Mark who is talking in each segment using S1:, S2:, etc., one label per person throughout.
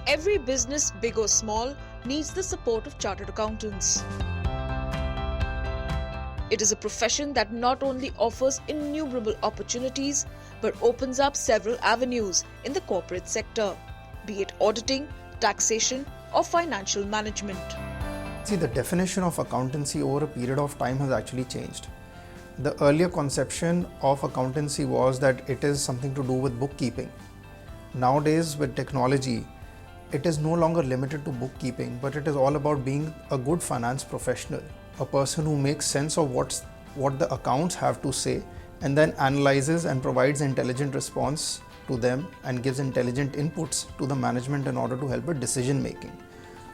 S1: Every business, big or small, needs the support of chartered accountants. It is a profession that not only offers innumerable opportunities, but opens up several avenues in the corporate sector, be it auditing, taxation, or financial management.
S2: See, the definition of accountancy over a period of time has actually changed. The earlier conception of accountancy was that it is something to do with bookkeeping. Nowadays, with technology, it is no longer limited to bookkeeping, but it is all about being a good finance professional, a person who makes sense of what the accounts have to say and then analyzes and provides intelligent response to them and gives intelligent inputs to the management in order to help with decision making.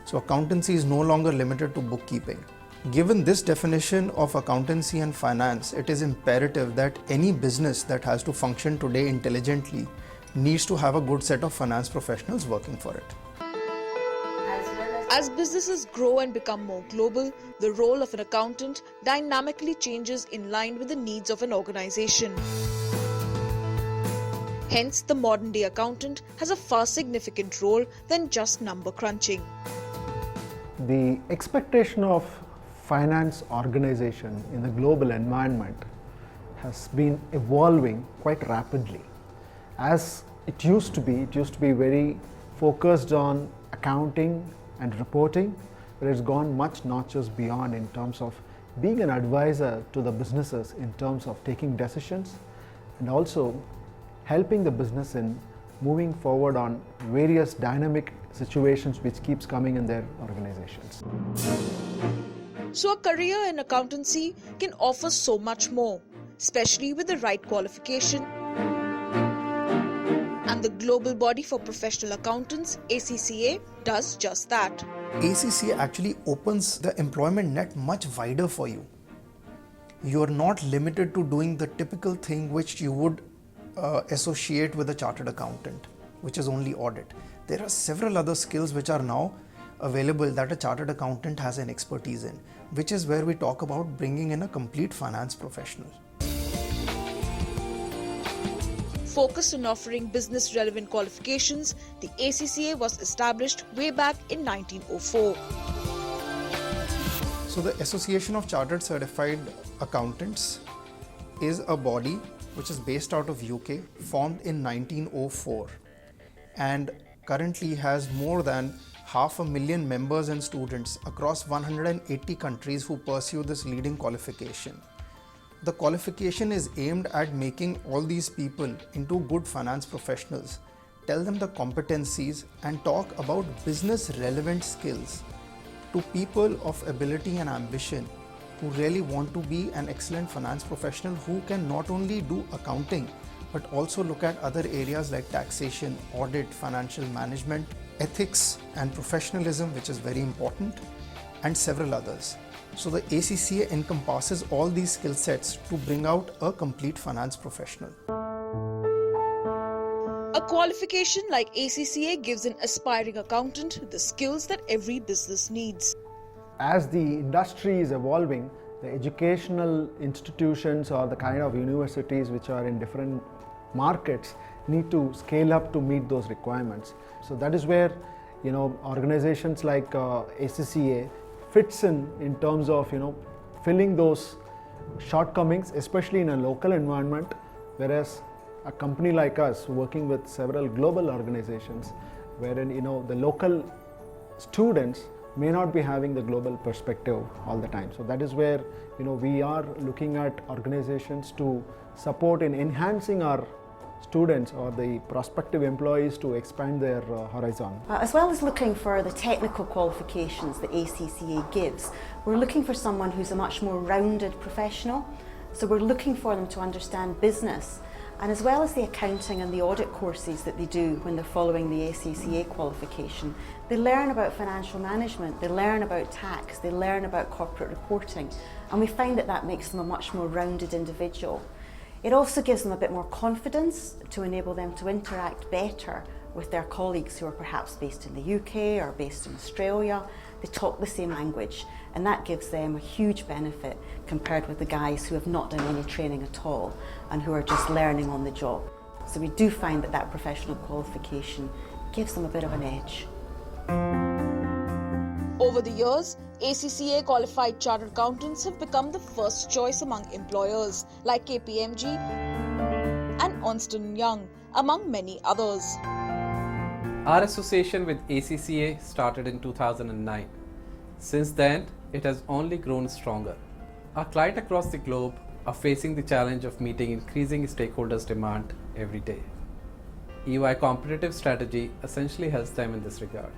S2: So accountancy is no longer limited to bookkeeping. Given this definition of accountancy and finance, it is imperative that any business that has to function today intelligently needs to have a good set of finance professionals working for it.
S1: As businesses grow and become more global, the role of an accountant dynamically changes in line with the needs of an organization. Hence, the modern-day accountant has a far significant role than just number crunching.
S3: The expectation of finance organization in the global environment has been evolving quite rapidly. As it used to be very focused on accounting and reporting, but it's gone much notches beyond in terms of being an advisor to the businesses in terms of taking decisions and also helping the business in moving forward on various dynamic situations which keeps coming in their organizations.
S1: So a career in accountancy can offer so much more, especially with the right qualification. And the global body for professional accountants, ACCA, does just that.
S2: ACCA actually opens the employment net much wider for you. You are not limited to doing the typical thing which you would associate with a chartered accountant, which is only audit. There are several other skills which are now available that a chartered accountant has an expertise in, which is where we talk about bringing in a complete finance professional.
S1: Focused on offering business-relevant qualifications, the ACCA was established way back in 1904.
S2: So the Association of Chartered Certified Accountants is a body which is based out of UK, formed in 1904, and currently has more than 500,000 members and students across 180 countries who pursue this leading qualification. The qualification is aimed at making all these people into good finance professionals, tell them the competencies and talk about business relevant skills to people of ability and ambition who really want to be an excellent finance professional who can not only do accounting but also look at other areas like taxation, audit, financial management, ethics and professionalism, which is very important, and several others. So the ACCA encompasses all these skill sets to bring out a complete finance professional.
S1: A qualification like ACCA gives an aspiring accountant the skills that every business needs.
S3: As the industry is evolving, the educational institutions or the kind of universities which are in different markets need to scale up to meet those requirements. So that is where organizations like ACCA fits in terms of filling those shortcomings, especially in a local environment, whereas a company like us working with several global organizations wherein the local students may not be having the global perspective all the time. So that is where we are looking at organizations to support in enhancing our students or the prospective employees to expand their horizon.
S4: As well as looking for the technical qualifications that ACCA gives, we're looking for someone who's a much more rounded professional. So we're looking for them to understand business, and as well as the accounting and the audit courses that they do when they're following the ACCA qualification, they learn about financial management, they learn about tax, they learn about corporate reporting, and we find that that makes them a much more rounded individual. It also gives them a bit more confidence to enable them to interact better with their colleagues who are perhaps based in the UK or based in Australia. They talk the same language, and that gives them a huge benefit compared with the guys who have not done any training at all and who are just learning on the job. So we do find that that professional qualification gives them a bit of an edge.
S1: Over the years, ACCA qualified chartered accountants have become the first choice among employers like KPMG and Ernst & Young, among many others.
S5: Our association with ACCA started in 2009. Since then, it has only grown stronger. Our clients across the globe are facing the challenge of meeting increasing stakeholders' demand every day. EY competitive strategy essentially helps them in this regard.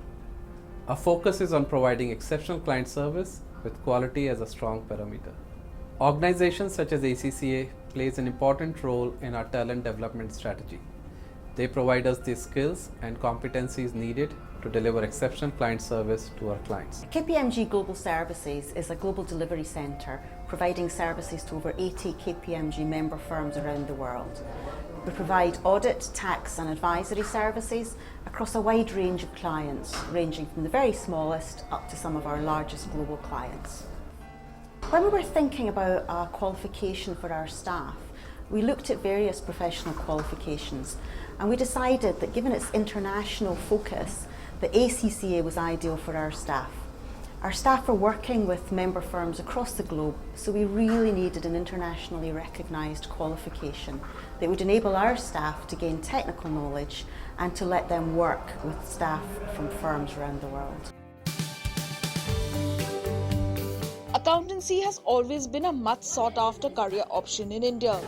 S5: Our focus is on providing exceptional client service with quality as a strong parameter. Organizations such as ACCA plays an important role in our talent development strategy. They provide us the skills and competencies needed to deliver exceptional client service to our clients.
S4: KPMG Global Services is a global delivery centre providing services to over 80 KPMG member firms around the world. We provide audit, tax and advisory services across a wide range of clients, ranging from the very smallest up to some of our largest global clients. When we were thinking about a qualification for our staff, we looked at various professional qualifications, and we decided that given its international focus, the ACCA was ideal for our staff. Our staff are working with member firms across the globe, so we really needed an internationally recognised qualification that would enable our staff to gain technical knowledge and to let them work with staff from firms around the world.
S1: Accountancy has always been a much sought after career option in India.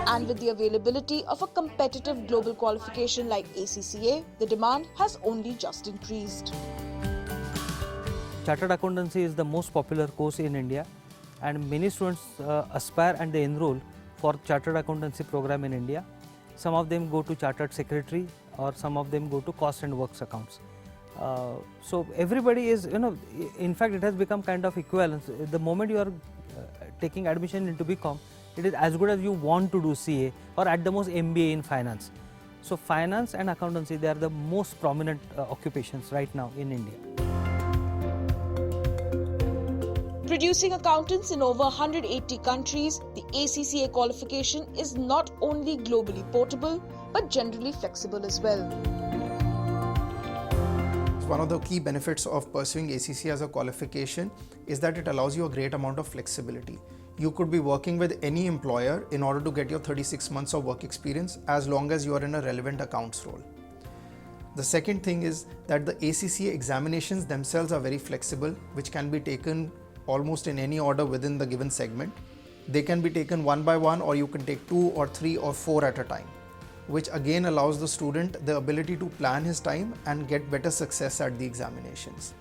S1: And with the availability of a competitive global qualification like ACCA, the demand has only just increased.
S6: Chartered accountancy is the most popular course in India, and many students aspire and they enroll for chartered accountancy program in India. Some of them go to chartered secretary, or some of them go to cost and works accounts. So everybody is, in fact it has become kind of equivalent. The moment you are taking admission into BCom, it is as good as you want to do CA or at the most MBA in finance. So finance and accountancy, they are the most prominent occupations right now in India.
S1: Producing accountants in over 180 countries, the ACCA qualification is not only globally portable but generally flexible as well.
S2: One of the key benefits of pursuing ACCA as a qualification is that it allows you a great amount of flexibility. You could be working with any employer in order to get your 36 months of work experience as long as you are in a relevant accounts role. The second thing is that the ACCA examinations themselves are very flexible, which can be taken almost in any order within the given segment. They can be taken one by one, or you can take 2 or 3 or 4 at a time, which again allows the student the ability to plan his time and get better success at the examinations.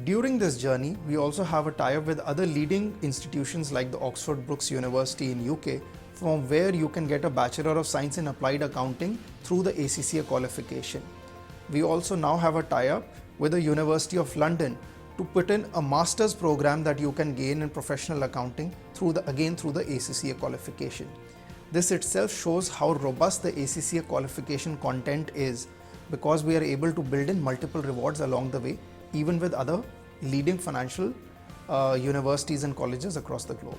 S2: During this journey, we also have a tie-up with other leading institutions like the Oxford Brookes University in UK, from where you can get a Bachelor of Science in Applied Accounting through the ACCA qualification. We also now have a tie-up with the University of London to put in a master's program that you can gain in professional accounting through the ACCA qualification. This itself shows how robust the ACCA qualification content is, because we are able to build in multiple rewards along the way, even with other leading financial universities and colleges across the globe.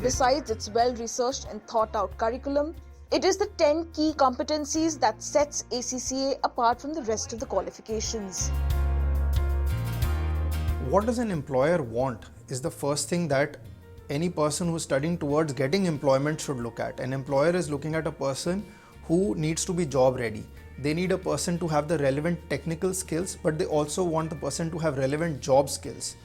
S1: Besides its well-researched and thought-out curriculum, it is the 10 key competencies that sets ACCA apart from the rest of the qualifications.
S2: What does an employer want is the first thing that any person who is studying towards getting employment should look at. An employer is looking at a person who needs to be job ready. They need a person to have the relevant technical skills, but they also want the person to have relevant job skills.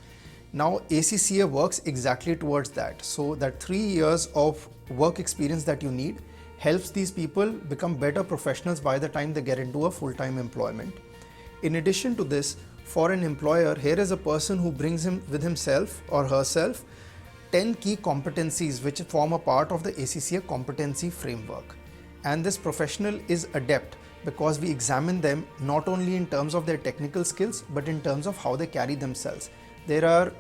S2: Now ACCA works exactly towards that. So that 3 years of work experience that you need helps these people become better professionals by the time they get into a full-time employment. In addition to this, for an employer, here is a person who brings him with himself or herself 10 key competencies which form a part of the ACCA competency framework. And this professional is adept because we examine them not only in terms of their technical skills but in terms of how they carry themselves. There are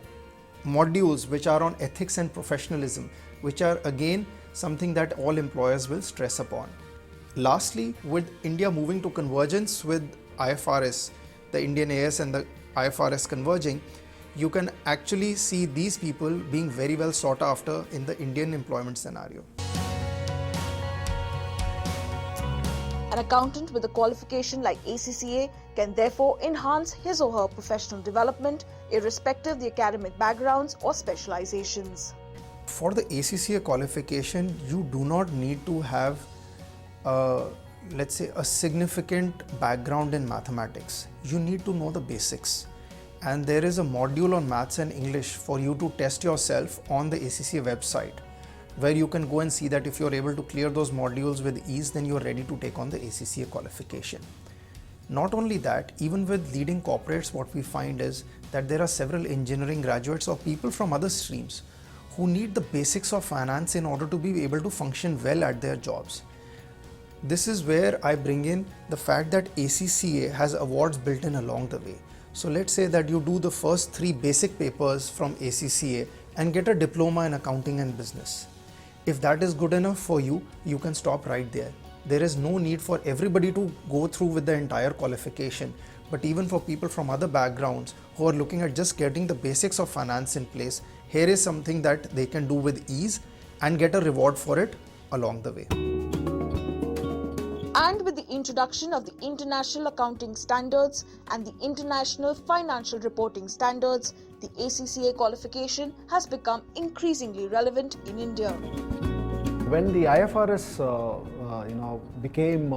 S2: modules which are on ethics and professionalism, which are again something that all employers will stress upon. Lastly, with India moving to convergence with IFRS, the Indian AS and the IFRS converging, you can actually see these people being very well sought after in the Indian employment scenario.
S1: An accountant with a qualification like ACCA can therefore enhance his or her professional development irrespective of the academic backgrounds or specializations.
S2: For the ACCA qualification, you do not need to have let's say a significant background in mathematics. You need to know the basics. And there is a module on maths and English for you to test yourself on the ACCA website, where you can go and see that if you're able to clear those modules with ease, then you're ready to take on the ACCA qualification. Not only that, even with leading corporates, what we find is that there are several engineering graduates or people from other streams who need the basics of finance in order to be able to function well at their jobs. This is where I bring in the fact that ACCA has awards built in along the way. So let's say that you do the first 3 basic papers from ACCA and get a diploma in accounting and business. If that is good enough for you, you can stop right there. There is no need for everybody to go through with the entire qualification, but even for people from other backgrounds who are looking at just getting the basics of finance in place, here is something that they can do with ease and get a reward for it along the way.
S1: And with the introduction of the International Accounting Standards and the International Financial Reporting Standards, the ACCA qualification has become increasingly relevant in India.
S3: When the IFRS became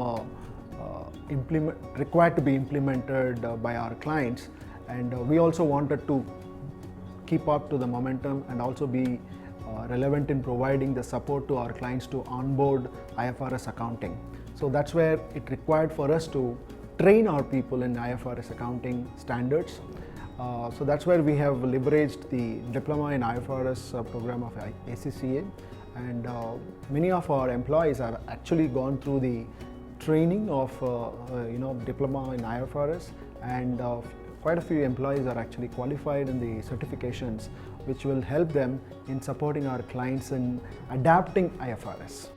S3: required to be implemented by our clients, and we also wanted to keep up to the momentum and also be relevant in providing the support to our clients to onboard IFRS accounting. So that's where it required for us to train our people in IFRS accounting standards. So that's where we have leveraged the Diploma in IFRS program of ACCA, and many of our employees have actually gone through the training of Diploma in IFRS, and quite a few employees are actually qualified in the certifications, which will help them in supporting our clients in adapting IFRS.